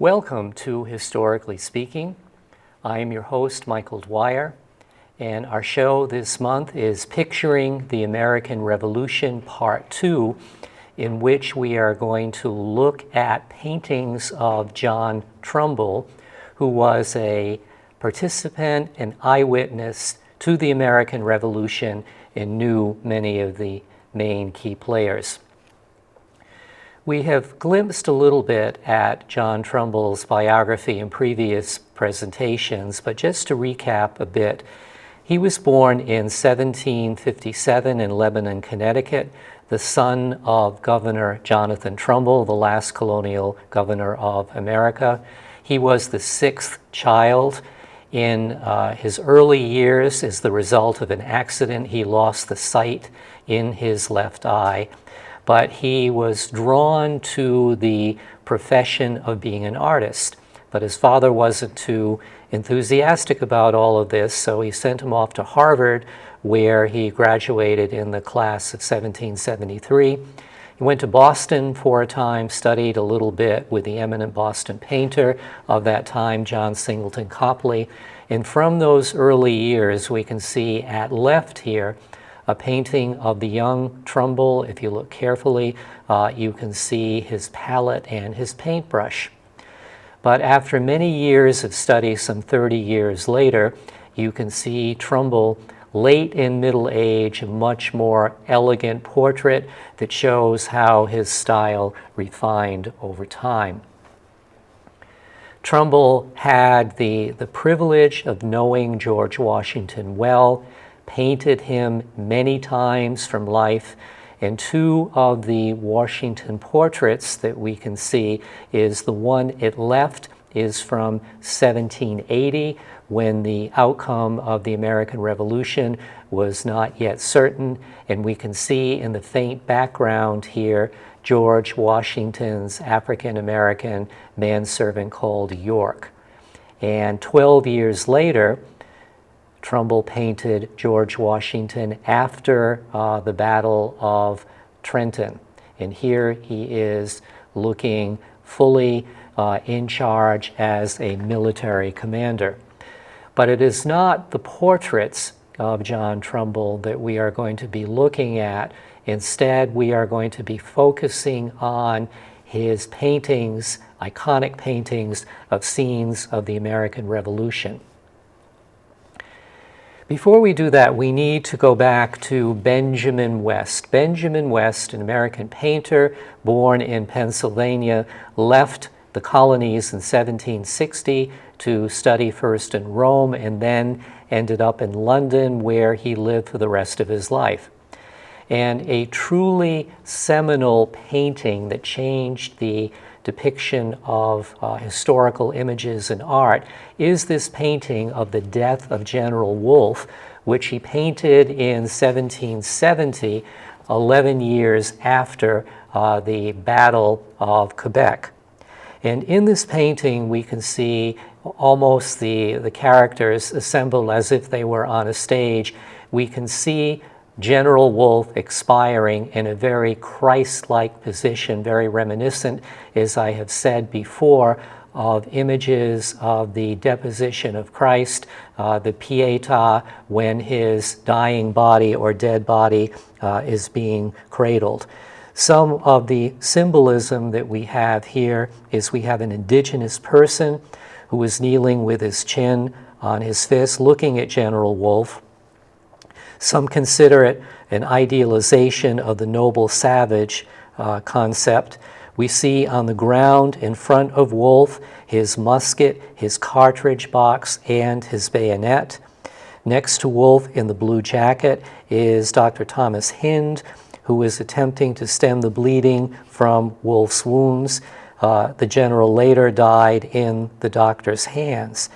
Welcome to Historically Speaking. I am your host, Michael Dwyer, and our show this month is Picturing the American Revolution Part 2, in which we are going to look at paintings of John Trumbull, who was a participant and eyewitness to the American Revolution and knew many of the main key players. We have glimpsed a little bit at John Trumbull's biography in previous presentations, but just to recap a bit, he was born in 1757 in Lebanon, Connecticut, the son of Governor Jonathan Trumbull, the last colonial governor of America. He was the sixth child. In his early years, as the result of an accident, he lost the sight in his left eye. But he was drawn to the profession of being an artist. But his father wasn't too enthusiastic about all of this, so he sent him off to Harvard, where he graduated in the class of 1773. He went to Boston for a time, studied a little bit with the eminent Boston painter of that time, John Singleton Copley. And from those early years, we can see at left here a painting of the young Trumbull. If you look carefully, you can see his palette and his paintbrush. But after many years of study, some 30 years later, you can see Trumbull late in middle age, a much more elegant portrait that shows how his style refined over time. Trumbull had the privilege of knowing George Washington well, painted him many times from life, and two of the Washington portraits that we can see is the one at left is from 1780, when the outcome of the American Revolution was not yet certain, and we can see in the faint background here George Washington's African-American manservant called York. And 12 years later, Trumbull painted George Washington after the Battle of Trenton. And here he is looking fully in charge as a military commander. But it is not the portraits of John Trumbull that we are going to be looking at. Instead, we are going to be focusing on his paintings, iconic paintings of scenes of the American Revolution. Before we do that, we need to go back to Benjamin West. Benjamin West, an American painter born in Pennsylvania, left the colonies in 1760 to study first in Rome and then ended up in London, where he lived for the rest of his life. And a truly seminal painting that changed the depiction of historical images in art is this painting of the death of General Wolfe, which he painted in 1770, 11 years after the Battle of Quebec. And in this painting, we can see almost the characters assembled as if they were on a stage. We can see General Wolfe expiring in a very Christ-like position, very reminiscent, as I have said before, of images of the deposition of Christ, the Pietà, when his dying body or dead body is being cradled. Some of the symbolism that we have here is we have an indigenous person who is kneeling with his chin on his fist, looking at General Wolfe. Some consider it an idealization of the noble savage concept. We see on the ground in front of Wolfe his musket, his cartridge box, and his bayonet. Next to Wolfe in the blue jacket is Dr. Thomas Hind, who is attempting to stem the bleeding from Wolfe's wounds. The general later died in the doctor's hands.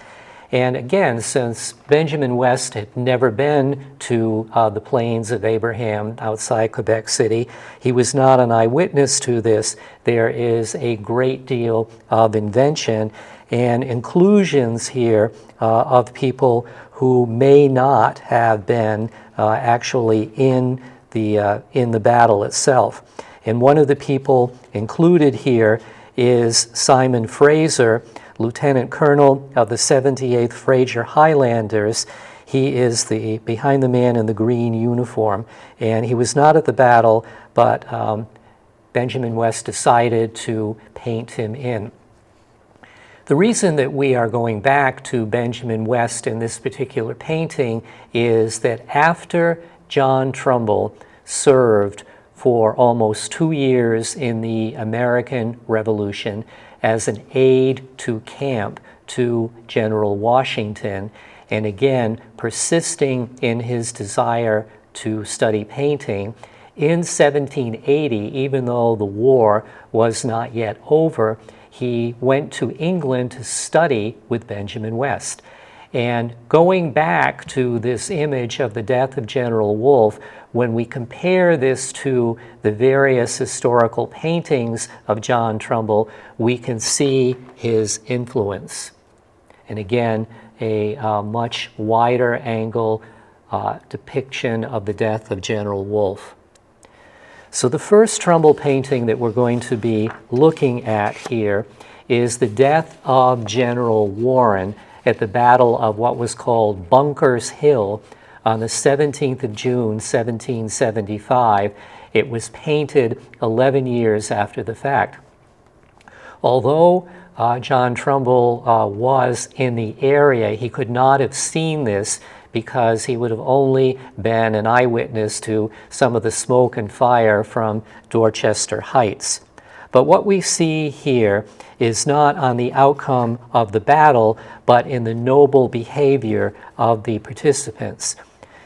And again, since Benjamin West had never been to the Plains of Abraham outside Quebec City, he was not an eyewitness to this. There is a great deal of invention and inclusions here of people who may not have been actually in the battle itself. And one of the people included here is Simon Fraser, Lieutenant Colonel of the 78th Fraser Highlanders. He is behind the man in the green uniform, and he was not at the battle, but Benjamin West decided to paint him in. The reason that we are going back to Benjamin West in this particular painting is that after John Trumbull served for almost 2 years in the American Revolution as an aide to camp to General Washington, and again persisting in his desire to study painting, in 1780, even though the war was not yet over, he went to England to study with Benjamin West. And going back to this image of the death of General Wolfe, when we compare this to the various historical paintings of John Trumbull, we can see his influence. And again, a much wider angle depiction of the death of General Wolfe. So the first Trumbull painting that we're going to be looking at here is the death of General Warren at the Battle of what was called Bunker's Hill on the 17th of June, 1775. It was painted 11 years after the fact. Although John Trumbull was in the area, he could not have seen this because he would have only been an eyewitness to some of the smoke and fire from Dorchester Heights. But what we see here is not on the outcome of the battle, but in the noble behavior of the participants.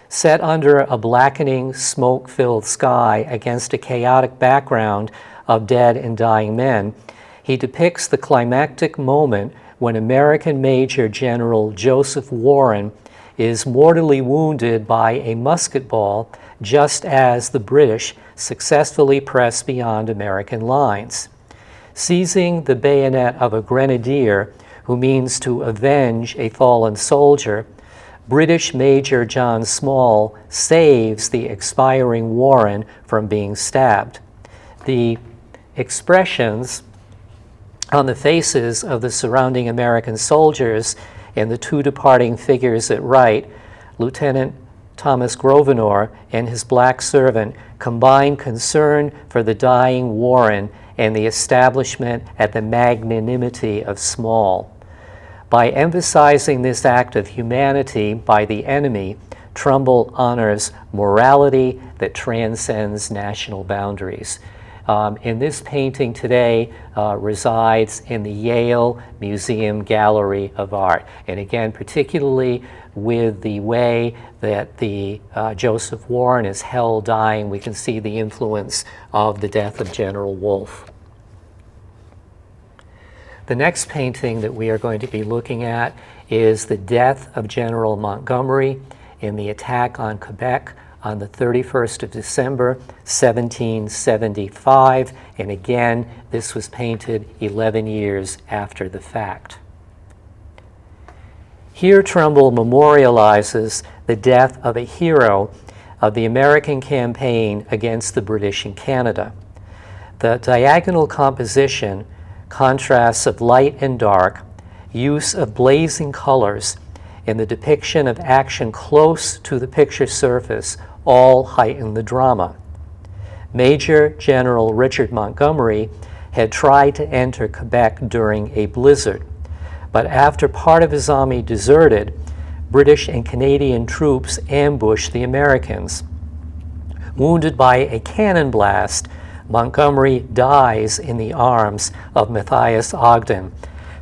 Set under a blackening, smoke-filled sky against a chaotic background of dead and dying men, he depicts the climactic moment when American Major General Joseph Warren is mortally wounded by a musket ball just as the British successfully press beyond American lines. Seizing the bayonet of a grenadier who means to avenge a fallen soldier, British Major John Small saves the expiring Warren from being stabbed. The expressions on the faces of the surrounding American soldiers and the two departing figures at right, Lieutenant Thomas Grosvenor and his black servant, combine concern for the dying Warren and the establishment at the magnanimity of Small. By emphasizing this act of humanity by the enemy, Trumbull honors morality that transcends national boundaries. In this painting today resides in the Yale Museum Gallery of Art. And again, particularly with the way that the Joseph Warren is held dying, we can see the influence of the death of General Wolfe. The next painting that we are going to be looking at is the death of General Montgomery in the attack on Quebec on the 31st of December, 1775, and again, this was painted 11 years after the fact. Here, Trumbull memorializes the death of a hero of the American campaign against the British in Canada. The diagonal composition, contrasts of light and dark, use of blazing colors, and the depiction of action close to the picture surface all heighten the drama. Major General Richard Montgomery had tried to enter Quebec during a blizzard, but after part of his army deserted, British and Canadian troops ambushed the Americans. Wounded by a cannon blast, Montgomery dies in the arms of Matthias Ogden.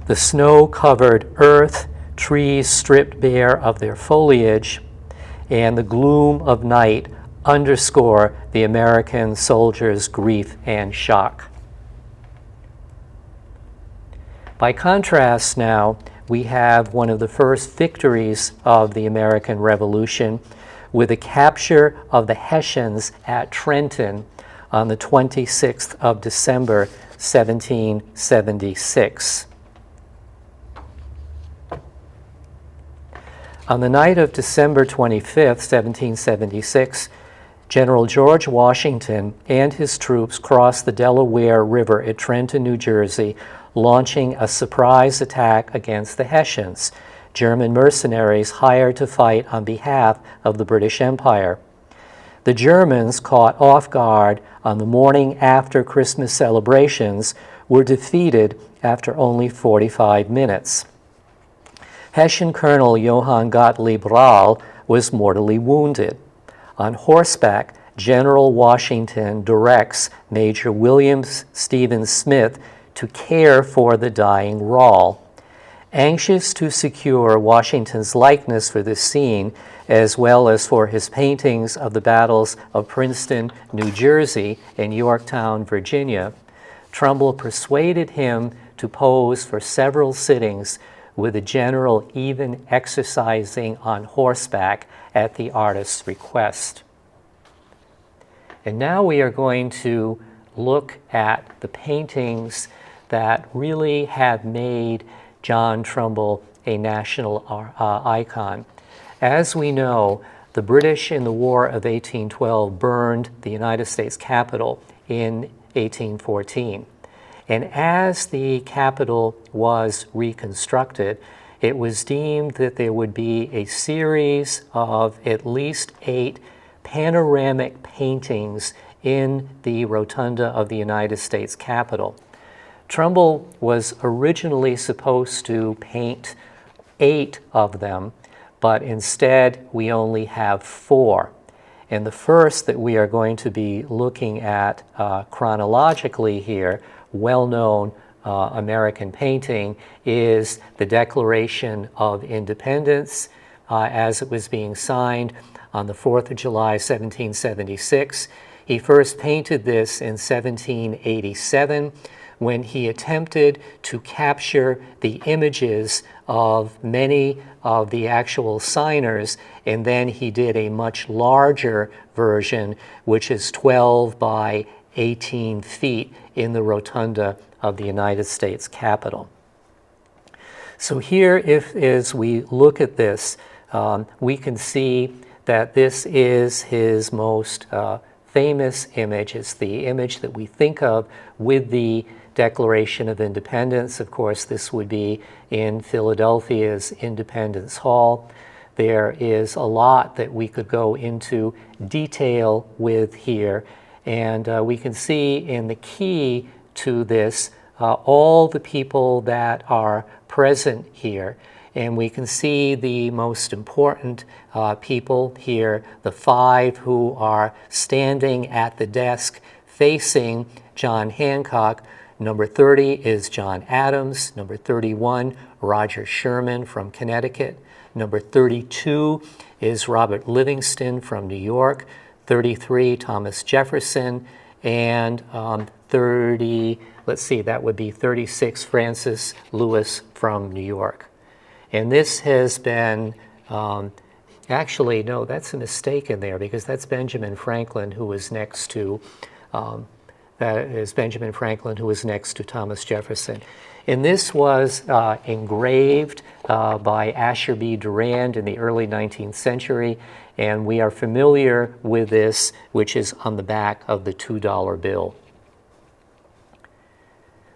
The snow-covered earth, trees stripped bare of their foliage, and the gloom of night underscore the American soldiers' grief and shock. By contrast now, we have one of the first victories of the American Revolution with the capture of the Hessians at Trenton on the 26th of December, 1776. On the night of December 25th, 1776, General George Washington and his troops crossed the Delaware River at Trenton, New Jersey, launching a surprise attack against the Hessians, German mercenaries hired to fight on behalf of the British Empire. The Germans, caught off guard on the morning after Christmas celebrations, were defeated after only 45 minutes. Hessian Colonel Johann Gottlieb Rahl was mortally wounded. On horseback, General Washington directs Major William Stevens Smith to care for the dying Rahl. Anxious to secure Washington's likeness for this scene, as well as for his paintings of the battles of Princeton, New Jersey, and Yorktown, Virginia, Trumbull persuaded him to pose for several sittings, with the general even exercising on horseback at the artist's request. And now we are going to look at the paintings that really have made John Trumbull a national icon. As we know, the British in the War of 1812 burned the United States Capitol in 1814. And as the Capitol was reconstructed, it was deemed that there would be a series of at least 8 panoramic paintings in the Rotunda of the United States Capitol. Trumbull was originally supposed to paint 8 of them, but instead we only have 4. And the first that we are going to be looking at chronologically here, well-known American painting, is the Declaration of Independence as it was being signed on the 4th of July, 1776. He first painted this in 1787 when he attempted to capture the images of many of the actual signers, and then he did a much larger version, which is 12 by 18 feet in the Rotunda of the United States Capitol. So here, as we look at this, we can see that this is his most famous image. It's the image that we think of with the Declaration of Independence. Of course, this would be in Philadelphia's Independence Hall. There is a lot that we could go into detail with here, and we can see in the key to this all the people that are present here. And we can see the most important people here, the 5 who are standing at the desk facing John Hancock. Number 30 is John Adams. Number 31, Roger Sherman from Connecticut. Number 32 is Robert Livingston from New York. 33, Thomas Jefferson. And 36, Francis Lewis from New York. And this has been, actually, no, that's a mistake in there, because that's Benjamin Franklin, who was next to, Thomas Jefferson. And this was engraved by Asher B. Durand in the early 19th century, and we are familiar with this, which is on the back of the $2 bill.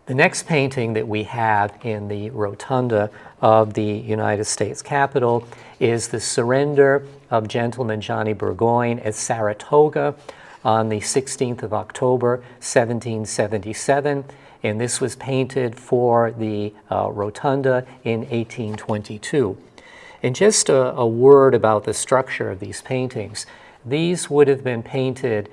The next painting that we have in the Rotunda of the United States Capitol is the surrender of Gentleman Johnny Burgoyne at Saratoga on the 16th of October, 1777. And this was painted for the Rotunda in 1822. And just a word about the structure of these paintings. These would have been painted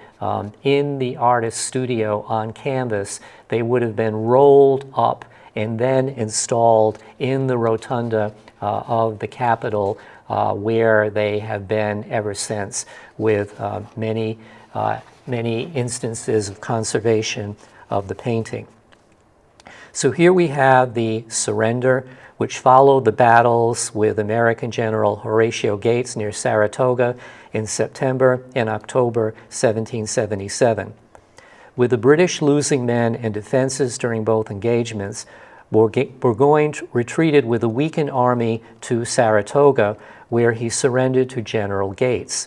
in the artist's studio on canvas. They would have been rolled up and then installed in the Rotunda of the Capitol, where they have been ever since, with many instances of conservation of the painting. So here we have the surrender, which followed the battles with American General Horatio Gates near Saratoga in September and October 1777. With the British losing men and defenses during both engagements, Burgoyne retreated with a weakened army to Saratoga, where he surrendered to General Gates.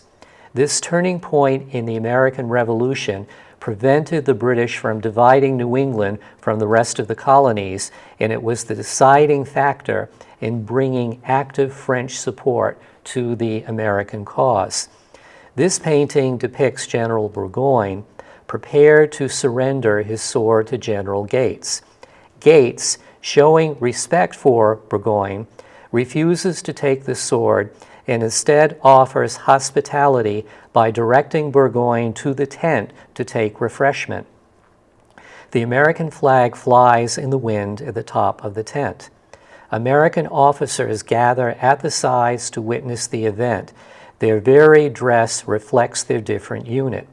This turning point in the American Revolution prevented the British from dividing New England from the rest of the colonies, and it was the deciding factor in bringing active French support to the American cause. This painting depicts General Burgoyne prepared to surrender his sword to General Gates. Gates, showing respect for Burgoyne, refuses to take the sword and instead offers hospitality by directing Burgoyne to the tent to take refreshment. The American flag flies in the wind at the top of the tent. American officers gather at the sides to witness the event. Their varied dress reflects their different unit.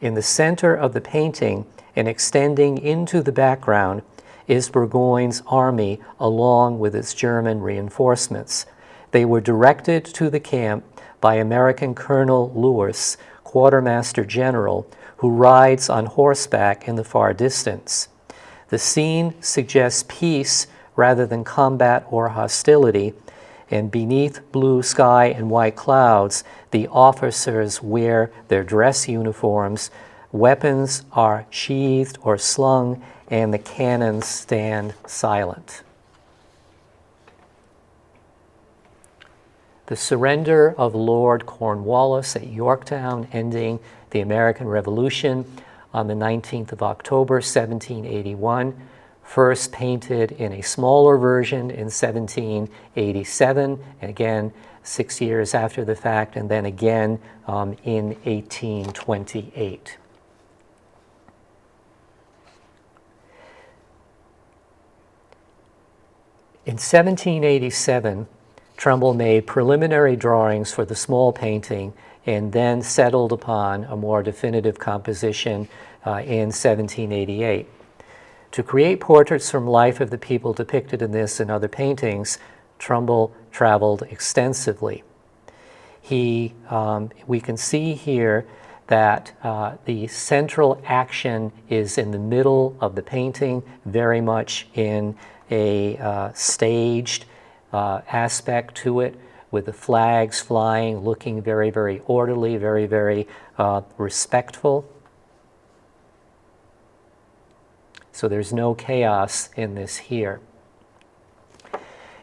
In the center of the painting and extending into the background is Burgoyne's army along with its German reinforcements. They were directed to the camp by American Colonel Lewis, Quartermaster General, who rides on horseback in the far distance. The scene suggests peace rather than combat or hostility, and beneath blue sky and white clouds, the officers wear their dress uniforms, weapons are sheathed or slung, and the cannons stand silent. The surrender of Lord Cornwallis at Yorktown, ending the American Revolution on the 19th of October, 1781, first painted in a smaller version in 1787, and again 6 years after the fact, and then again in 1828. In 1787, Trumbull made preliminary drawings for the small painting and then settled upon a more definitive composition in 1788. To create portraits from life of the people depicted in this and other paintings, Trumbull traveled extensively. We can see here that the central action is in the middle of the painting, very much in a staged aspect to it, with the flags flying, looking very, very orderly, very, very respectful. So there's no chaos in this here.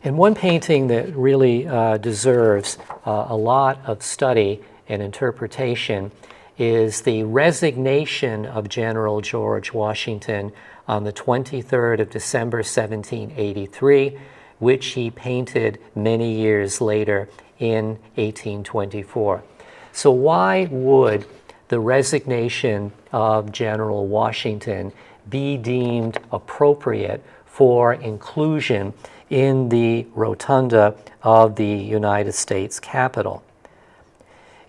And one painting that really deserves a lot of study and interpretation is the resignation of General George Washington on the 23rd of December, 1783, which he painted many years later in 1824. So why would the resignation of General Washington be deemed appropriate for inclusion in the Rotunda of the United States Capitol?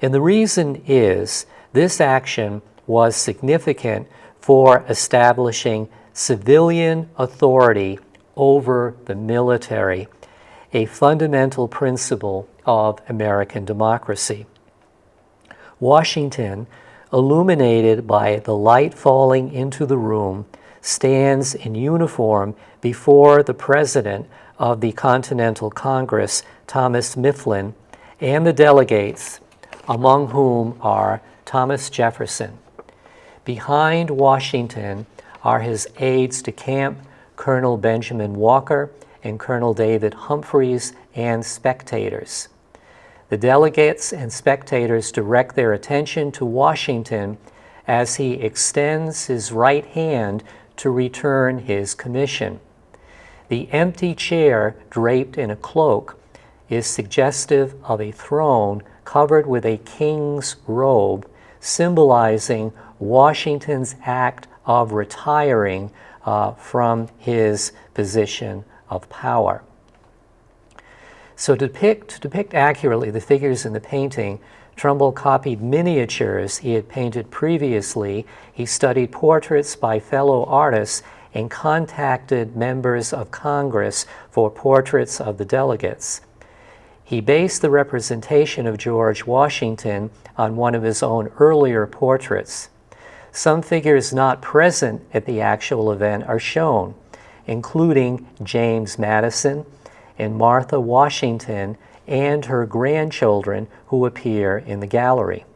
And the reason is this action was significant for establishing civilian authority over the military, a fundamental principle of American democracy. Washington, illuminated by the light falling into the room, stands in uniform before the President of the Continental Congress, Thomas Mifflin, and the delegates, among whom are Thomas Jefferson. Behind Washington are his aides-de-camp, Colonel Benjamin Walker and Colonel David Humphreys, and spectators. The delegates and spectators direct their attention to Washington as he extends his right hand to return his commission. The empty chair draped in a cloak is suggestive of a throne covered with a king's robe, symbolizing Washington's act of retiring from his position of power. So to depict accurately the figures in the painting, Trumbull copied miniatures he had painted previously. He studied portraits by fellow artists and contacted members of Congress for portraits of the delegates. He based the representation of George Washington on one of his own earlier portraits. Some figures not present at the actual event are shown, including James Madison and Martha Washington and her grandchildren who appear in the gallery.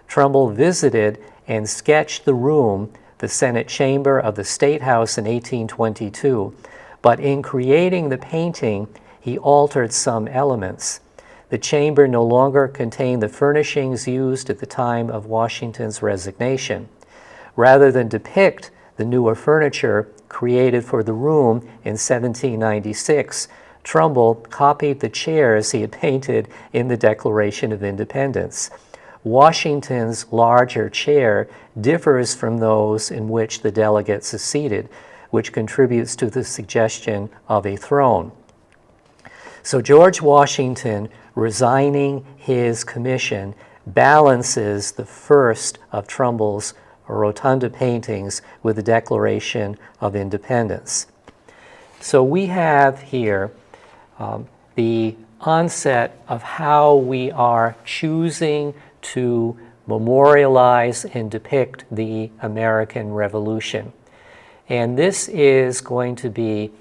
Trumbull visited and sketched the room, the Senate chamber of the State House, in 1822, but in creating the painting, he altered some elements. The chamber no longer contained the furnishings used at the time of Washington's resignation. Rather than depict the newer furniture created for the room in 1796, Trumbull copied the chairs he had painted in the Declaration of Independence. Washington's larger chair differs from those in which the delegates are seated, which contributes to the suggestion of a throne. So George Washington, resigning his commission, balances the first of Trumbull's Rotunda paintings with the Declaration of Independence. So we have here the onset of how we are choosing to memorialize and depict the American Revolution. And this is going to be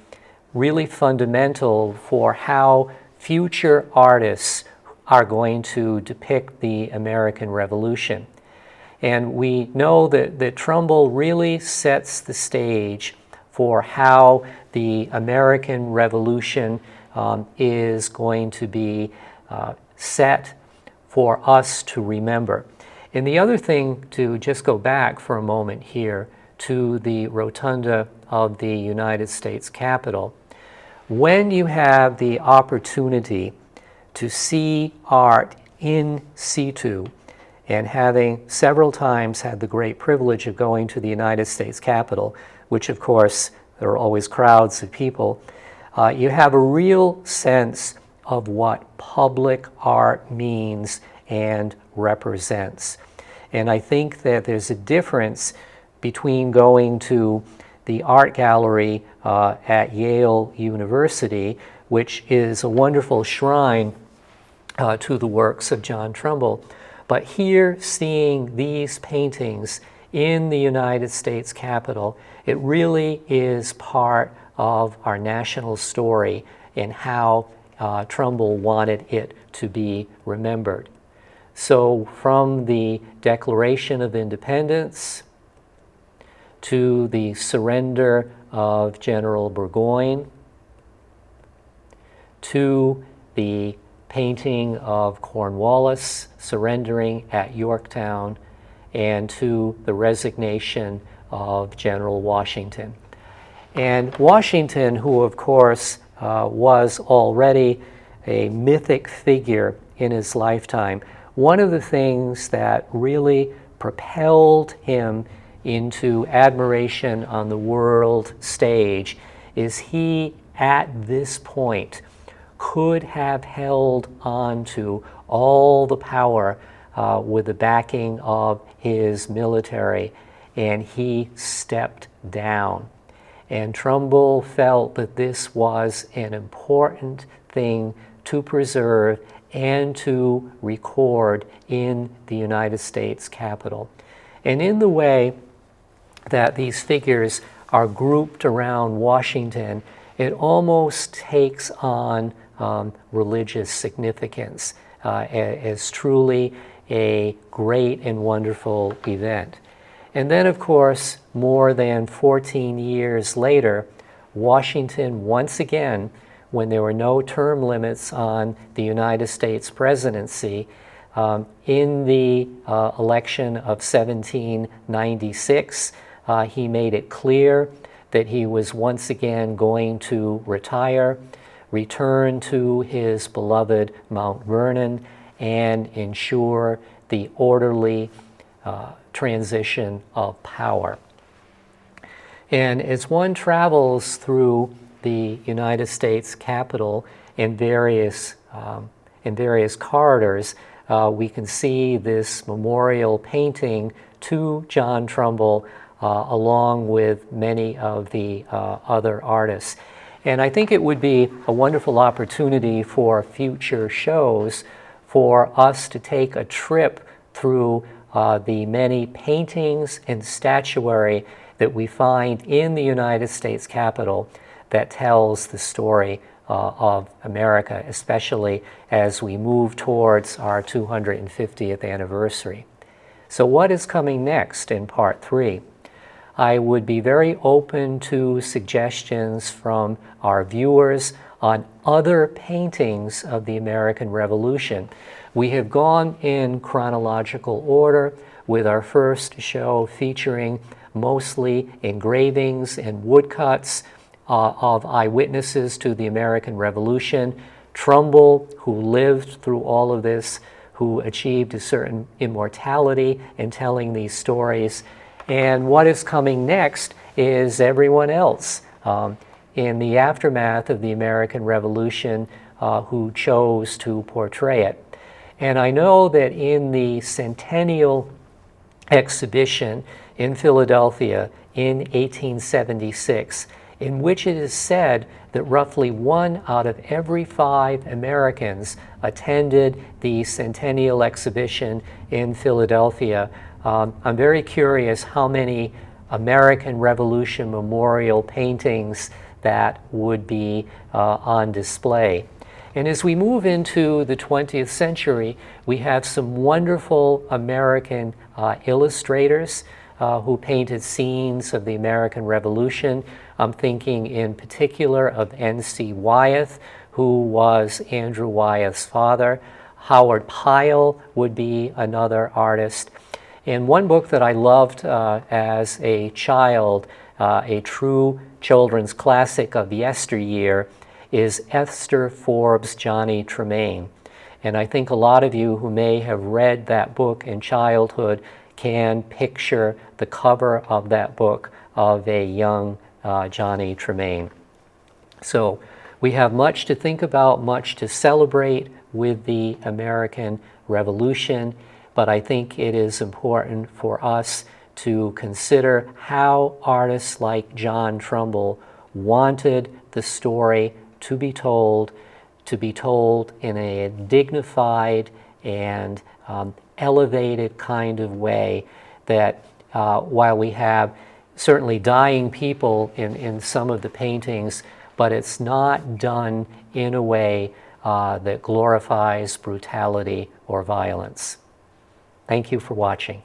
really fundamental for how future artists are going to depict the American Revolution. And we know that Trumbull really sets the stage for how the American Revolution is going to be set for us to remember. And the other thing, to just go back for a moment here to the Rotunda of the United States Capitol, when you have the opportunity to see art in situ, and having several times had the great privilege of going to the United States Capitol, which of course there are always crowds of people, you have a real sense of what public art means and represents. And I think that there's a difference between going to the art gallery at Yale University, which is a wonderful shrine to the works of John Trumbull, but here seeing these paintings in the United States Capitol, it really is part of our national story and how Trumbull wanted it to be remembered. So from the Declaration of Independence to the surrender of General Burgoyne, to the painting of Cornwallis surrendering at Yorktown, and to the resignation of General Washington. And Washington, who of course was already a mythic figure in his lifetime, one of the things that really propelled him into admiration on the world stage is he, at this point, could have held on to all the power with the backing of his military, and he stepped down. And Trumbull felt that this was an important thing to preserve and to record in the United States Capitol. And in the way that these figures are grouped around Washington, it almost takes on religious significance as truly a great and wonderful event. And then, of course, more than 14 years later, Washington once again, when there were no term limits on the United States presidency, in the election of 1796, he made it clear that he was once again going to retire, return to his beloved Mount Vernon, and ensure the orderly transition of power. And as one travels through the United States Capitol in various corridors, we can see this memorial painting to John Trumbull along with many of the other artists. And I think it would be a wonderful opportunity for future shows for us to take a trip through the many paintings and statuary that we find in the United States Capitol that tells the story of America, especially as we move towards our 250th anniversary. So what is coming next in part 3? I would be very open to suggestions from our viewers on other paintings of the American Revolution. We have gone in chronological order with our first show featuring mostly engravings and woodcuts of eyewitnesses to the American Revolution. Trumbull, who lived through all of this, who achieved a certain immortality in telling these stories. And what is coming next is everyone else in the aftermath of the American Revolution who chose to portray it. And I know that in the Centennial exhibition in Philadelphia in 1876, in which it is said that roughly 1 out of every 5 Americans attended the Centennial exhibition in Philadelphia. I'm very curious how many American Revolution memorial paintings that would be on display. And as we move into the 20th century, we have some wonderful American illustrators who painted scenes of the American Revolution. I'm thinking in particular of N.C. Wyeth, who was Andrew Wyeth's father. Howard Pyle would be another artist. And one book that I loved as a child, a true children's classic of yesteryear, is Esther Forbes' Johnny Tremain. And I think a lot of you who may have read that book in childhood can picture the cover of that book of a young Johnny Tremain. So we have much to think about, much to celebrate with the American Revolution, but I think it is important for us to consider how artists like John Trumbull wanted the story to be told in a dignified and elevated kind of way, that while we have certainly dying people in some of the paintings, but it's not done in a way that glorifies brutality or violence. Thank you for watching.